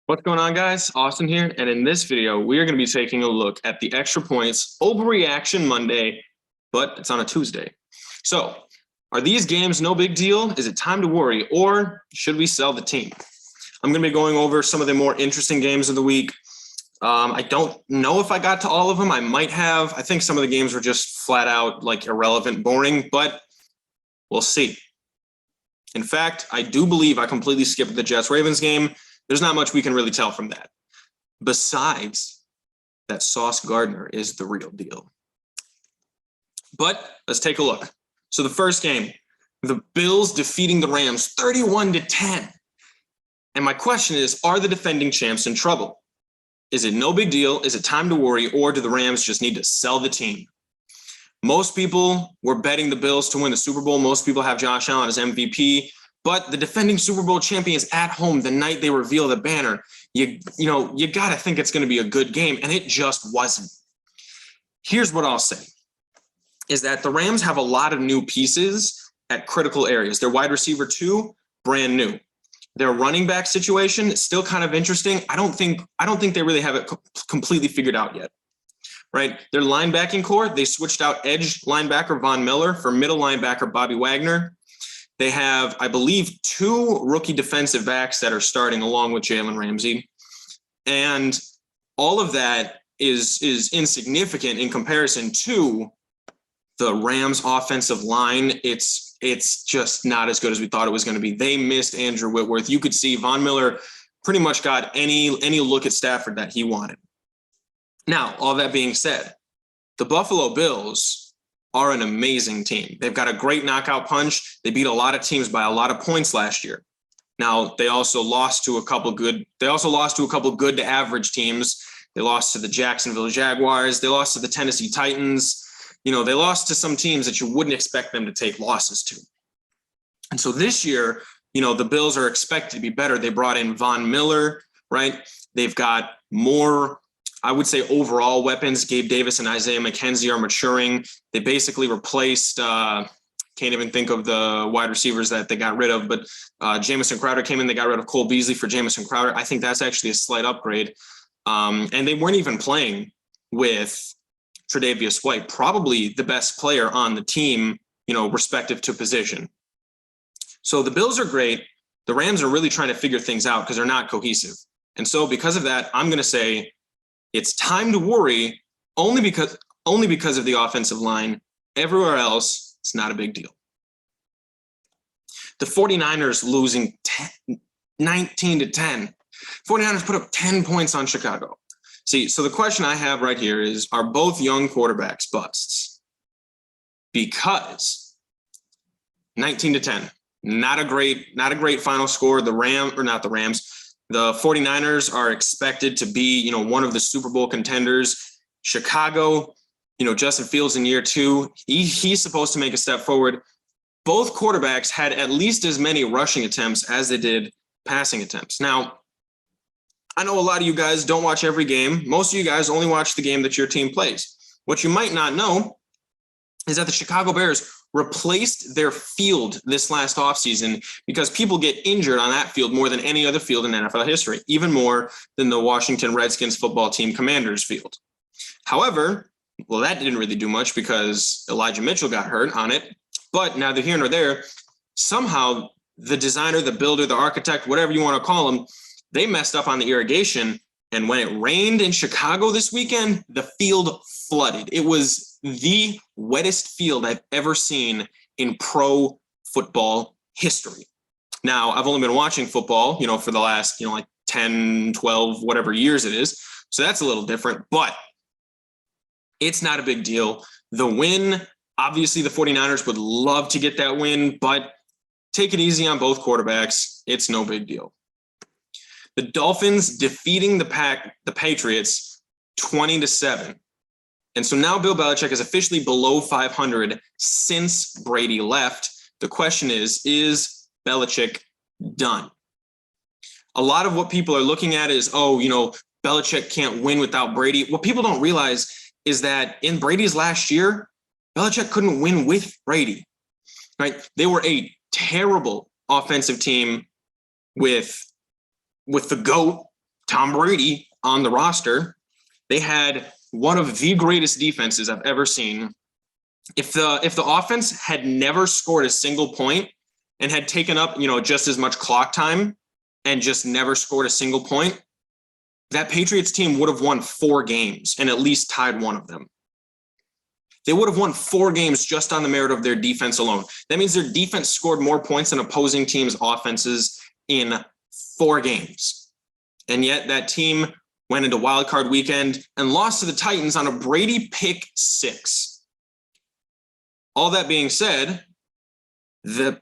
What's going on, guys? Austin here, and in this video, we are going to be taking a look at the Extra Points Overreaction Monday, but it's on a Tuesday. So, are these games no big deal? Is it time to worry, or should we sell the team? I'm going to be going over some of the more interesting games of the week. I don't know if I got to all of them. I might have. I think some of the games were just flat out like irrelevant, boring, but we'll see. In fact, I do believe I completely skipped the Jets-Ravens game. There's not much we can really tell from that. Besides that Sauce Gardner is the real deal. But let's take a look. So the first game, the Bills defeating the Rams 31-10. And my question is, are the defending champs in trouble? Is it no big deal? Is it time to worry? Or do the Rams just need to sell the team? Most people were betting the Bills to win the Super Bowl. Most people have Josh Allen as MVP. But the defending Super Bowl champions at home the night they reveal the banner, you got to think it's going to be a good game, and it just wasn't. Here's what I'll say, is that the Rams have a lot of new pieces at critical areas. Their wide receiver 2, brand new. Their running back situation is still kind of interesting. I don't think they really have it completely figured out yet. Right? Their linebacking core, they switched out edge linebacker Von Miller for middle linebacker Bobby Wagner. They have, I believe, 2 rookie defensive backs that are starting along with Jalen Ramsey. And all of that is insignificant in comparison to the Rams offensive line. It's just not as good as we thought it was going to be. They missed Andrew Whitworth. You could see Von Miller pretty much got any look at Stafford that he wanted. Now, all that being said, the Buffalo Bills are an amazing team. They've got a great knockout punch. They beat a lot of teams by a lot of points last year. Now, they also lost to a couple good to average teams. They lost to the Jacksonville Jaguars. They lost to the Tennessee Titans. They lost to some teams that you wouldn't expect them to take losses to. And so this year, the Bills are expected to be better. They brought in Von Miller, right? They've got more, I would say, overall weapons. Gabe Davis and Isaiah McKenzie are maturing. They basically replaced, can't even think of the wide receivers that they got rid of, but Jamison Crowder came in. They got rid of Cole Beasley for Jamison Crowder. I think that's actually a slight upgrade. And they weren't even playing with Tre'Davious White, probably the best player on the team, respective to position. So the Bills are great. The Rams are really trying to figure things out because they're not cohesive. And so because of that, I'm going to say it's time to worry only because of the offensive line. Everywhere else, it's not a big deal. The 49ers losing 19-10. 49ers put up 10 points on Chicago. See, so the question I have right here is, are both young quarterbacks busts? Because 19-10, not a great final score. The 49ers are expected to be, one of the Super Bowl contenders. Chicago, Justin Fields in year 2, he's supposed to make a step forward. Both quarterbacks had at least as many rushing attempts as they did passing attempts. Now, I know a lot of you guys don't watch every game. Most of you guys only watch the game that your team plays. What you might not know is that the Chicago Bears replaced their field this last offseason because people get injured on that field more than any other field in NFL history, even more than the Washington Redskins football team Commanders field. However, that didn't really do much because Elijah Mitchell got hurt on it. But neither here nor there, somehow the designer, the builder, the architect, whatever you want to call them, they messed up on the irrigation. And when it rained in Chicago this weekend, the field flooded. It was the wettest field I've ever seen in pro football history. Now, I've only been watching football, for the last, 10, 12, whatever years it is. So that's a little different, but it's not a big deal. The win, obviously the 49ers would love to get that win, but take it easy on both quarterbacks. It's no big deal. The Dolphins defeating the Patriots 20-7. And so now Bill Belichick is officially below 500 since Brady left. The question is Belichick done? A lot of what people are looking at is, Belichick can't win without Brady. What people don't realize is that in Brady's last year, Belichick couldn't win with Brady, right? They were a terrible offensive team with the GOAT Tom Brady on the roster. They had one of the greatest defenses I've ever seen. If the offense had never scored a single point and had taken up, just as much clock time and just never scored a single point, that Patriots team would have won 4 games and at least tied one of them. They would have won 4 games just on the merit of their defense alone. That means their defense scored more points than opposing teams' offenses in 4 games. And yet that team went into wild card weekend and lost to the Titans on a Brady pick 6. All that being said, the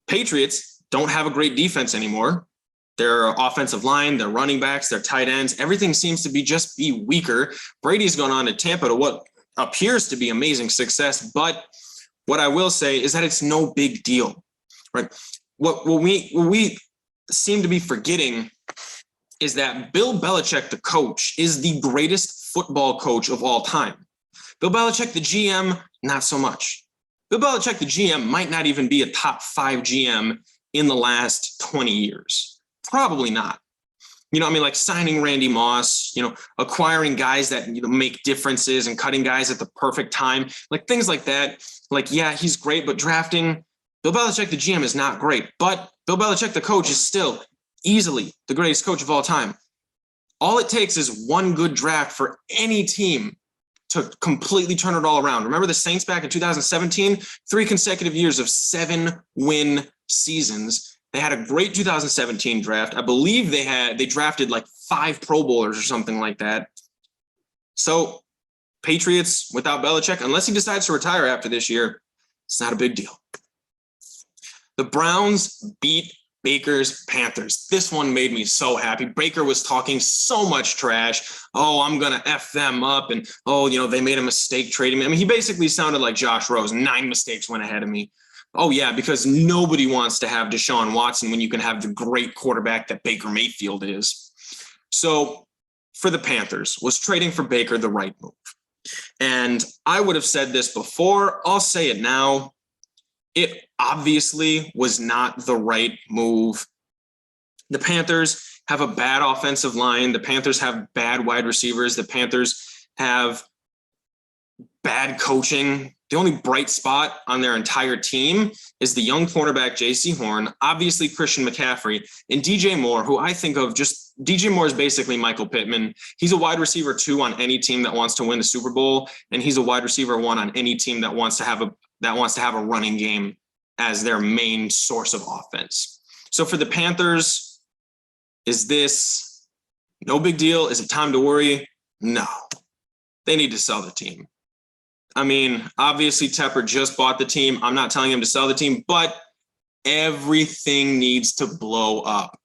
Patriots don't have a great defense anymore. Their offensive line, their running backs, their tight ends, everything seems to be weaker. Brady's gone on to Tampa to what appears to be amazing success. But what I will say is that it's no big deal, right? What we seem to be forgetting is that Bill Belichick, the coach, is the greatest football coach of all time. Bill Belichick, the GM, not so much. Bill Belichick, the GM, might not even be a top 5 GM in the last 20 years. Probably not. Like signing Randy Moss, acquiring guys that make differences and cutting guys at the perfect time, like things like that. Like, yeah, he's great, but drafting Bill Belichick, the GM, is not great. But Bill Belichick, the coach, is still easily the greatest coach of all time. All it takes is one good draft for any team to completely turn it all around. Remember the Saints back in 2017? 3 consecutive years of 7-win seasons. They had a great 2017 draft. I believe they drafted like 5 Pro Bowlers or something like that. So Patriots without Belichick, unless he decides to retire after this year, it's not a big deal. The Browns beat Baker's Panthers. This one made me so happy. Baker was talking so much trash. Oh, I'm going to F them up. And, they made a mistake trading me. He basically sounded like Josh Rose. 9 mistakes went ahead of me. Oh, yeah, because nobody wants to have Deshaun Watson when you can have the great quarterback that Baker Mayfield is. So for the Panthers, was trading for Baker the right move? And I would have said this before. I'll say it now. It obviously was not the right move. The Panthers have a bad offensive line. The Panthers have bad wide receivers. The Panthers have bad coaching. The only bright spot on their entire team is the young cornerback, J.C. Horn, obviously Christian McCaffrey, and DJ Moore, who I think of DJ Moore is basically Michael Pittman. He's a wide receiver 2 on any team that wants to win the Super Bowl, and he's a wide receiver 1 on any team that wants to have a running game as their main source of offense. So for the Panthers, is this no big deal? Is it time to worry? No. They need to sell the team. Obviously Tepper just bought the team. I'm not telling him to sell the team, but everything needs to blow up.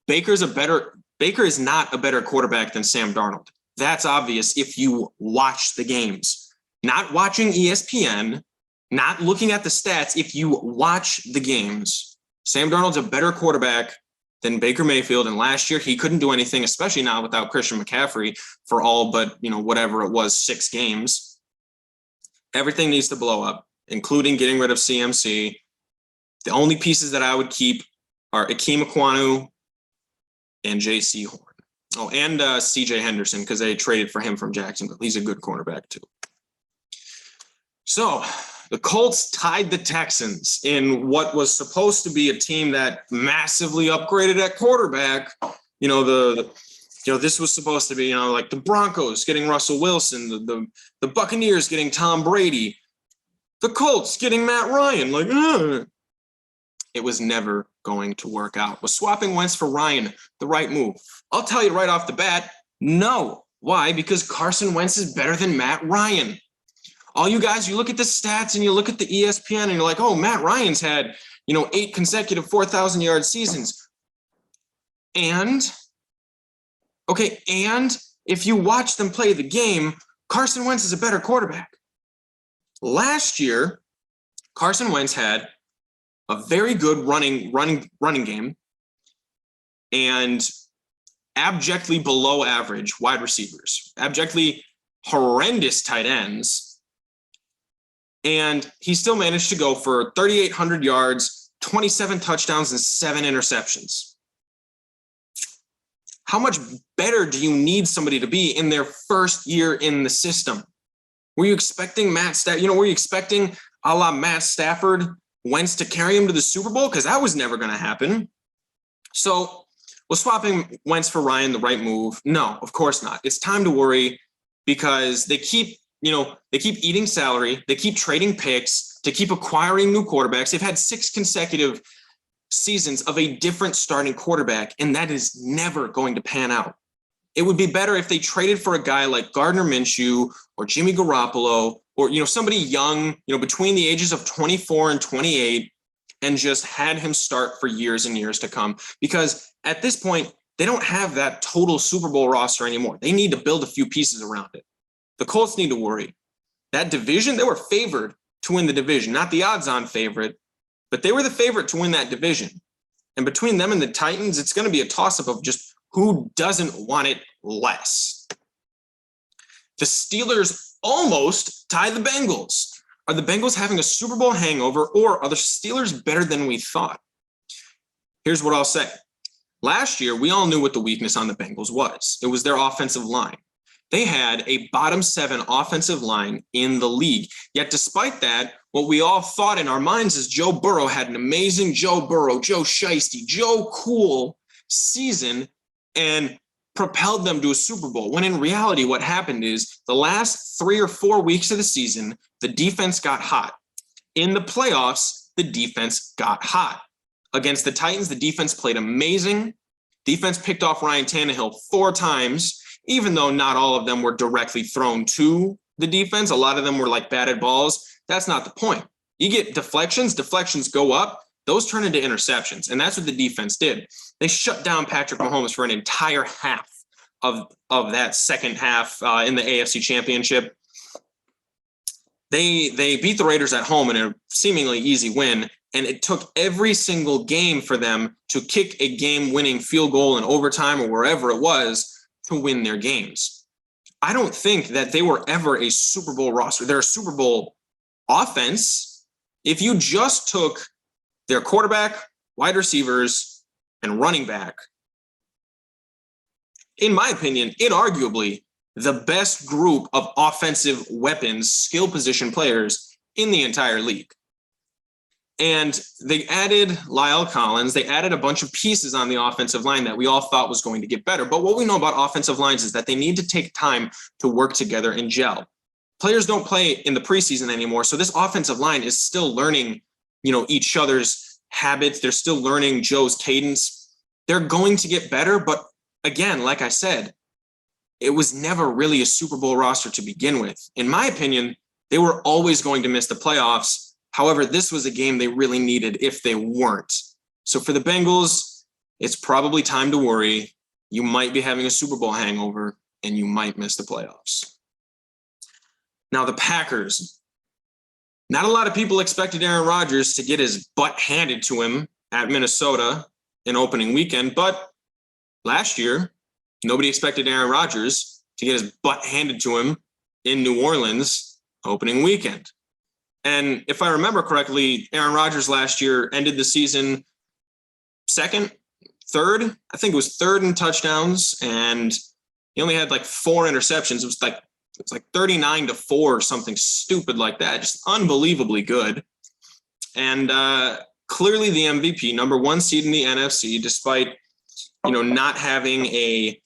Baker is not a better quarterback than Sam Darnold. That's obvious if you watch the games. Not watching ESPN, not looking at the stats. If you watch the games, Sam Darnold's a better quarterback than Baker Mayfield. And last year he couldn't do anything, especially not without Christian McCaffrey for all but, whatever it was, 6 games. Everything needs to blow up, including getting rid of CMC. The only pieces that I would keep are Akeem Ekwonu and J.C. Horn. Oh, and C.J. Henderson, because they traded for him from Jacksonville. He's a good cornerback, too. So the Colts tied the Texans in what was supposed to be a team that massively upgraded at quarterback. This was supposed to be, like the Broncos getting Russell Wilson, the Buccaneers getting Tom Brady, the Colts getting Matt Ryan. It was never going to work out. Was swapping Wentz for Ryan the right move? I'll tell you right off the bat, no. Why? Because Carson Wentz is better than Matt Ryan. All you guys, you look at the stats and you look at the ESPN and you're like, oh, Matt Ryan's had, 8 consecutive 4,000-yard seasons. And if you watch them play the game, Carson Wentz is a better quarterback. Last year, Carson Wentz had a very good running game and abjectly below average wide receivers, abjectly horrendous tight ends. And he still managed to go for 3,800 yards, 27 touchdowns, and 7 interceptions. how much better do you need somebody to be in their first year in the system? Were you expecting were you expecting a la Matt Stafford, Wentz to carry him to the Super Bowl? Because that was never going to happen. So was swapping Wentz for Ryan the right move? No, of course not. It's time to worry because they keep eating salary. They keep trading picks to keep acquiring new quarterbacks. They've had 6 consecutive seasons of a different starting quarterback, and that is never going to pan out. It would be better if they traded for a guy like Gardner Minshew or Jimmy Garoppolo or, somebody young, between the ages of 24 and 28 and just had him start for years and years to come. Because at this point, they don't have that total Super Bowl roster anymore. They need to build a few pieces around it. The Colts need to worry. That division, they were favored to win the division, not the odds-on favorite, but they were the favorite to win that division. And between them and the Titans, it's going to be a toss-up of just who doesn't want it less. The Steelers almost tied the Bengals. Are the Bengals having a Super Bowl hangover, or are the Steelers better than we thought? Here's what I'll say. Last year, we all knew what the weakness on the Bengals was. It was their offensive line. They had a bottom 7 offensive line in the league. Yet despite that, what we all thought in our minds is Joe Burrow had an amazing Joe Shiesty, Joe Cool season and propelled them to a Super Bowl. When in reality, what happened is the last 3 or 4 weeks of the season, the defense got hot. In the playoffs, the defense got hot. Against the Titans, the defense played amazing. Defense picked off Ryan Tannehill 4 times, even though not all of them were directly thrown to the defense. A lot of them were like batted balls. That's not the point. You get deflections go up. Those turn into interceptions, and that's what the defense did. They shut down Patrick Mahomes for an entire half of that second half in the AFC Championship. They beat the Raiders at home in a seemingly easy win, and it took every single game for them to kick a game-winning field goal in overtime or wherever it was to win their games. I don't think that they were ever a Super Bowl roster. They're a Super Bowl offense. If you just took their quarterback, wide receivers, and running back, in my opinion, inarguably the best group of offensive weapons, skill position players in the entire league. And they added Lyle Collins. They added a bunch of pieces on the offensive line that we all thought was going to get better. But what we know about offensive lines is that they need to take time to work together and gel. Players don't play in the preseason anymore. So this offensive line is still learning, each other's habits. They're still learning Joe's cadence. They're going to get better. But again, like I said, it was never really a Super Bowl roster to begin with. In my opinion, they were always going to miss the playoffs. However, this was a game they really needed if they weren't. So for the Bengals, it's probably time to worry. You might be having a Super Bowl hangover, and you might miss the playoffs. Now, the Packers. Not a lot of people expected Aaron Rodgers to get his butt handed to him at Minnesota in opening weekend, but last year, nobody expected Aaron Rodgers to get his butt handed to him in New Orleans opening weekend. And if I remember correctly, Aaron Rodgers last year ended the season third. I think it was third in touchdowns, and he only had like 4 interceptions. It was like 39-4 or something stupid like that. Just unbelievably good. And clearly the MVP, number 1 seed in the NFC, despite not having a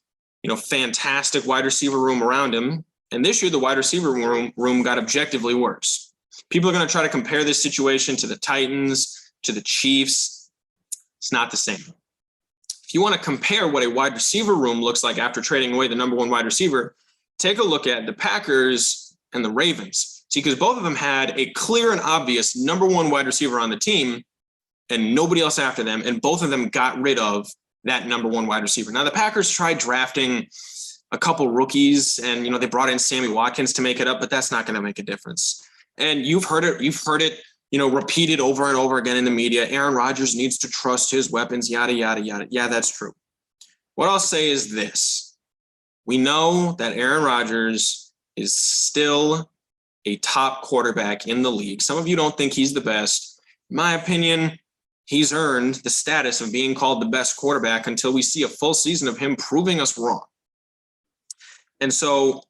fantastic wide receiver room around him. And this year the wide receiver room got objectively worse. People are going to try to compare this situation to the Titans, to the Chiefs. It's not the same. If you want to compare what a wide receiver room looks like after trading away the number 1 wide receiver, take a look at the Packers and the Ravens. See, because both of them had a clear and obvious number 1 wide receiver on the team and nobody else after them, and both of them got rid of that number 1 wide receiver. Now, the Packers tried drafting a couple rookies, and they brought in Sammy Watkins to make it up, but that's not going to make a difference. And you've heard it, repeated over and over again in the media. Aaron Rodgers needs to trust his weapons, yada, yada, yada. Yeah, that's true. What I'll say is this. We know that Aaron Rodgers is still a top quarterback in the league. Some of you don't think he's the best. In my opinion, he's earned the status of being called the best quarterback until we see a full season of him proving us wrong. And so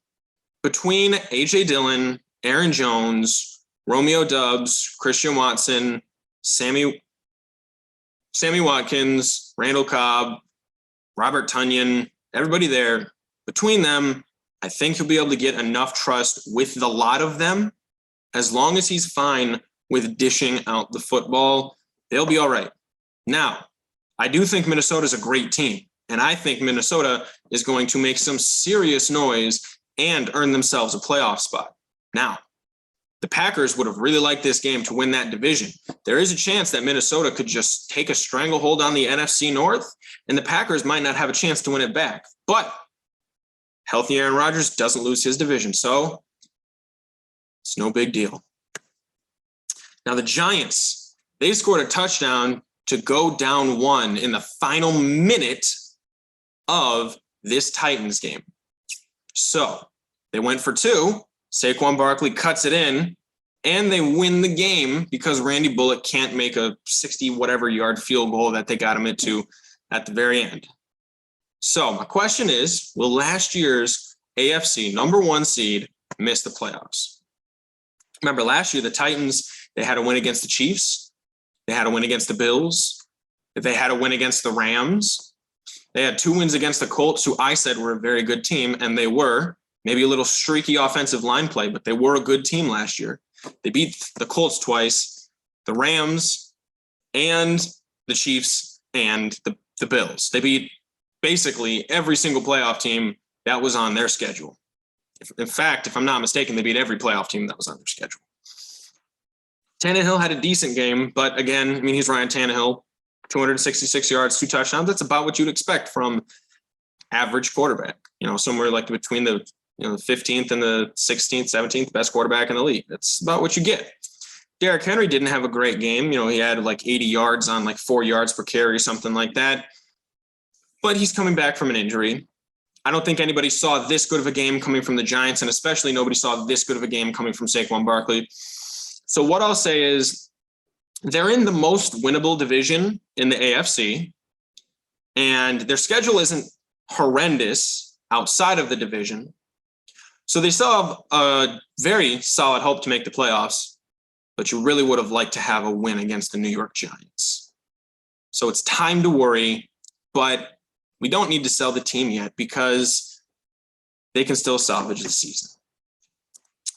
between A.J. Dillon, Aaron Jones, Romeo Doubs, Christian Watson, Sammy Watkins, Randall Cobb, Robert Tonyan, everybody there, between them, I think he'll be able to get enough trust with the lot of them. As long as he's fine with dishing out the football, they'll be all right. Now, I do think Minnesota's a great team, and I think Minnesota is going to make some serious noise and earn themselves a playoff spot. Now, the Packers would have really liked this game to win that division. There is a chance that Minnesota could just take a stranglehold on the NFC North, and the Packers might not have a chance to win it back. But healthy Aaron Rodgers doesn't lose his division, so it's no big deal. Now, the Giants, they scored a touchdown to go down 1 in the final minute of this Titans game. So they went for 2. Saquon Barkley cuts it in, and they win the game because Randy Bullock can't make a 60-whatever yard field goal that they got him into at the very end. So my question is, will last year's AFC number 1 seed miss the playoffs? Remember, last year, the Titans, they had a win against the Chiefs. They had a win against the Bills. They had a win against the Rams. They had 2 wins against the Colts, who I said were a very good team, and they were. Maybe a little streaky offensive line play, but they were a good team last year. They beat the Colts twice, the Rams, and the Chiefs, and the Bills. They beat basically every single playoff team that was on their schedule. In fact, if I'm not mistaken, they beat every playoff team that was on their schedule. Tannehill had a decent game, but again, I mean, he's Ryan Tannehill, 266 yards, 2 touchdowns. That's about what you'd expect from average quarterback, somewhere like between the 15th and the 16th, 17th best quarterback in the league. That's about what you get. Derrick Henry didn't have a great game. He had like 80 yards on like 4 yards per carry, something like that. But he's coming back from an injury. I don't think anybody saw this good of a game coming from the Giants, and especially nobody saw this good of a game coming from Saquon Barkley. So what I'll say is they're in the most winnable division in the AFC, and their schedule isn't horrendous outside of the division. So they still have a very solid hope to make the playoffs, but you really would have liked to have a win against the New York Giants. So it's time to worry, but we don't need to sell the team yet because they can still salvage the season.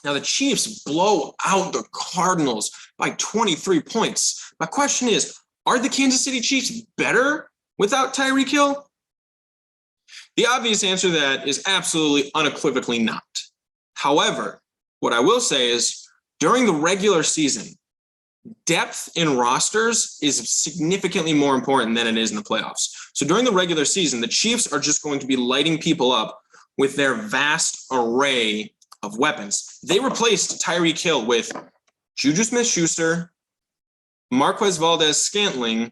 Now, the Chiefs blow out the Cardinals by 23 points. My question is, are the Kansas City Chiefs better without Tyreek Hill? The obvious answer to that is absolutely unequivocally not. However, what I will say is during the regular season, depth in rosters is significantly more important than it is in the playoffs. So during the regular season, the Chiefs are just going to be lighting people up with their vast array of weapons. They replaced Tyreek Hill with Juju Smith-Schuster, Marquez Valdes-Scantling,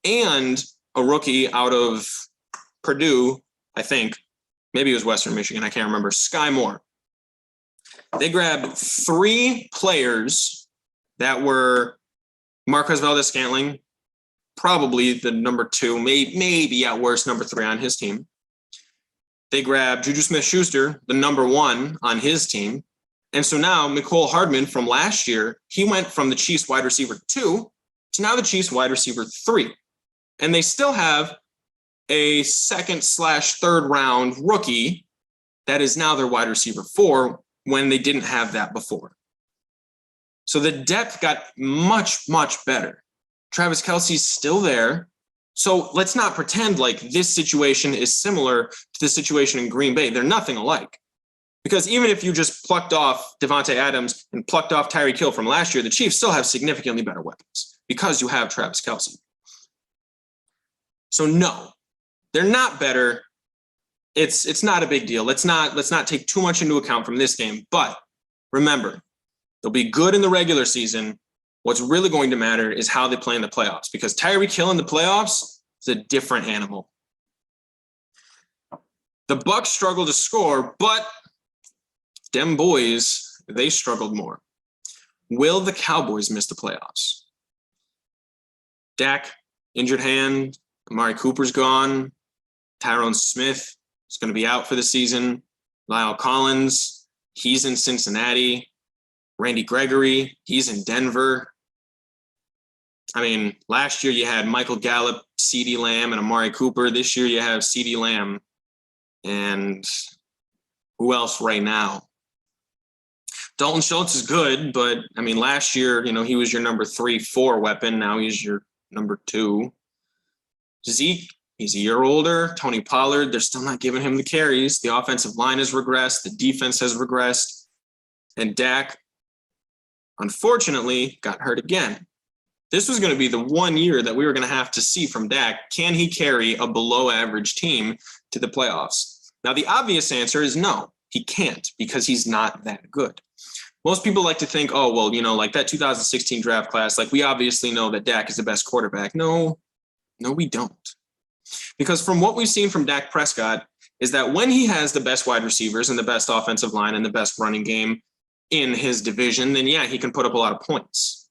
and a rookie out of Purdue, I think. Maybe it was Western Michigan. I can't remember. Sky Moore. They grabbed 3 players that were Marquez Valdes-Scantling, probably the number 2, maybe at worst number 3 on his team. They grabbed Juju Smith-Schuster, the number 1 on his team. And so now Mecole Hardman from last year, he went from the Chiefs wide receiver 2 to now the Chiefs wide receiver 3. And they still have a 2nd/3rd round rookie that is now their wide receiver 4 when they didn't have that before. So the depth got much, much better. Travis Kelce's still there. So let's not pretend like this situation is similar to the situation in Green Bay. They're nothing alike. Because even if you just plucked off Devontae Adams and plucked off Tyreek Hill from last year, the Chiefs still have significantly better weapons because you have Travis Kelce. So no, they're not better. It's not a big deal. Let's not take too much into account from this game. But remember, they'll be good in the regular season. What's really going to matter is how they play in the playoffs, because Tyreek Hill in the playoffs is a different animal. The Bucs struggled to score, but them boys, they struggled more. Will the Cowboys miss the playoffs? Dak, injured hand. Amari Cooper's gone. Tyrone Smith is going to be out for the season. Lyle Collins, he's in Cincinnati. Randy Gregory, he's in Denver. I mean, last year you had Michael Gallup, CeeDee Lamb, and Amari Cooper. This year you have CeeDee Lamb. And who else right now? Dalton Schultz is good, but I mean, last year, he was your number 3-4 weapon. Now he's your number 2. Zeke, he's a year older. Tony Pollard, they're still not giving him the carries. The offensive line has regressed. The defense has regressed. And Dak, unfortunately, got hurt again. This was going to be the one year that we were going to have to see from Dak. Can he carry a below-average team to the playoffs? Now, the obvious answer is no, he can't, because he's not that good. Most people like to think, oh, well, like that 2016 draft class, like we obviously know that Dak is the best quarterback. No, we don't. Because from what we've seen from Dak Prescott is that when he has the best wide receivers and the best offensive line and the best running game in his division, then yeah, he can put up a lot of points.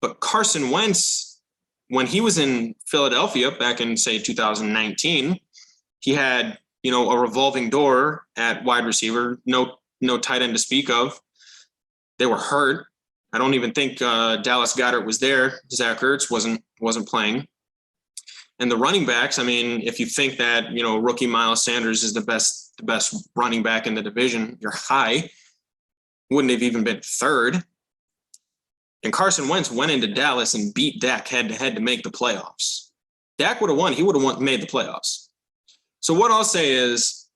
But Carson Wentz, when he was in Philadelphia back in, say, 2019, he had, a revolving door at wide receiver, no tight end to speak of. They were hurt. I don't even think Dallas Goedert was there. Zach Ertz wasn't playing. And the running backs, I mean, if you think that, rookie Miles Sanders is the best running back in the division, you're high. Wouldn't have even been third. And Carson Wentz went into Dallas and beat Dak head-to-head to make the playoffs. Dak would have won. He would have made the playoffs. So what I'll say is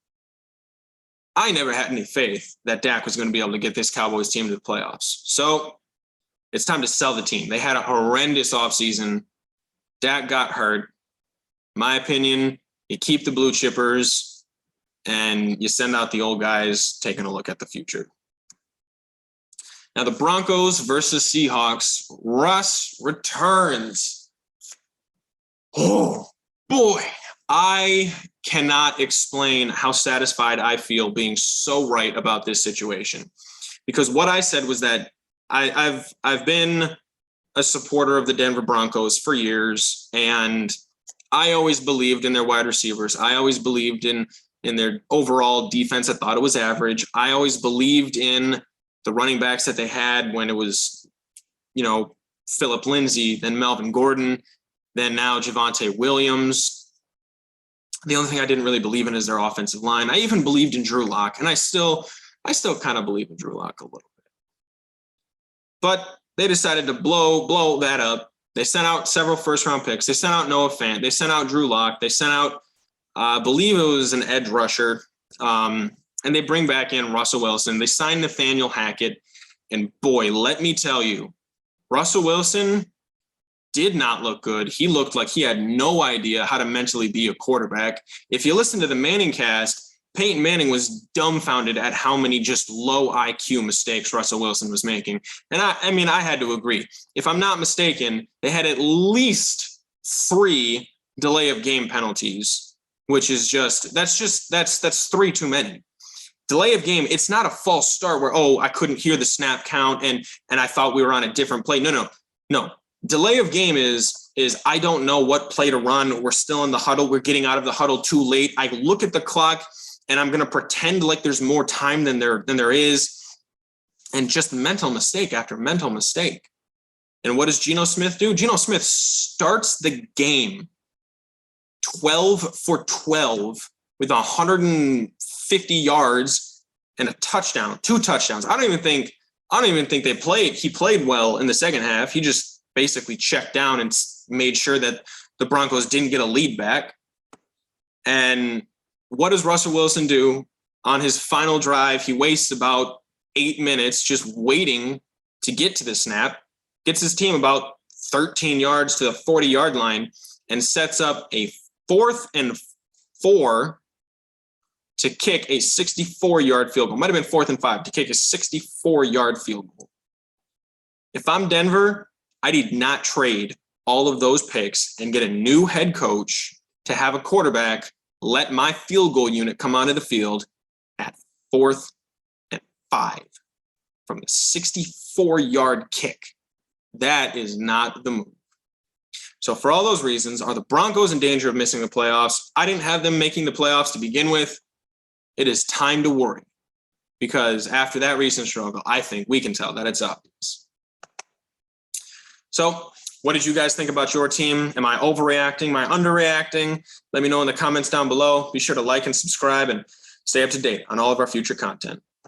I never had any faith that Dak was going to be able to get this Cowboys team to the playoffs. So it's time to sell the team. They had a horrendous offseason. Dak got hurt. My opinion, you keep the blue chippers and you send out the old guys taking a look at the future. Now, the Broncos versus Seahawks. Russ returns. Oh, boy. I cannot explain how satisfied I feel being so right about this situation. Because what I said was that I've been a supporter of the Denver Broncos for years, and I always believed in their wide receivers. I always believed in their overall defense. I thought it was average. I always believed in the running backs that they had when it was, Phillip Lindsay, then Melvin Gordon, then now Javonte Williams. The only thing I didn't really believe in is their offensive line. I even believed in Drew Lock, and I still kind of believe in Drew Lock a little bit. But they decided to blow that up. They sent out several first-round picks. They sent out Noah Fant. They sent out Drew Lock. They sent out, I believe it was an edge rusher. And they bring back in Russell Wilson. They signed Nathaniel Hackett. And boy, let me tell you, Russell Wilson did not look good. He looked like he had no idea how to mentally be a quarterback. If you listen to the Manning cast, Peyton Manning was dumbfounded at how many just low IQ mistakes Russell Wilson was making. And I had to agree. If I'm not mistaken, they had at least 3 delay of game penalties, which is that's 3 too many. Delay of game, it's not a false start where, I couldn't hear the snap count and I thought we were on a different play. No. Delay of game is I don't know what play to run. We're still in the huddle. We're getting out of the huddle too late. I look at the clock and I'm going to pretend like there's more time than there is. And just mental mistake after mental mistake. And what does Geno Smith do? Geno Smith starts the game 12 for 12 with 150 yards and a touchdown, 2 touchdowns. I don't even think they played. He played well in the second half. He just basically checked down and made sure that the Broncos didn't get a lead back. And what does Russell Wilson do on his final drive? He wastes about 8 minutes just waiting to get to the snap, gets his team about 13 yards to the 40-yard line, and sets up a 4th and 4 to kick a 64-yard field goal. Might have been 4th and 5 to kick a 64-yard field goal. If I'm Denver, I did not trade all of those picks and get a new head coach to have a quarterback let my field goal unit come onto the field at 4th and 5 from the 64-yard kick. That is not the move. So for all those reasons, are the Broncos in danger of missing the playoffs? I didn't have them making the playoffs to begin with. It is time to worry, because after that recent struggle, I think we can tell that it's obvious. So what did you guys think about your team? Am I overreacting? Am I underreacting? Let me know in the comments down below. Be sure to like and subscribe and stay up to date on all of our future content.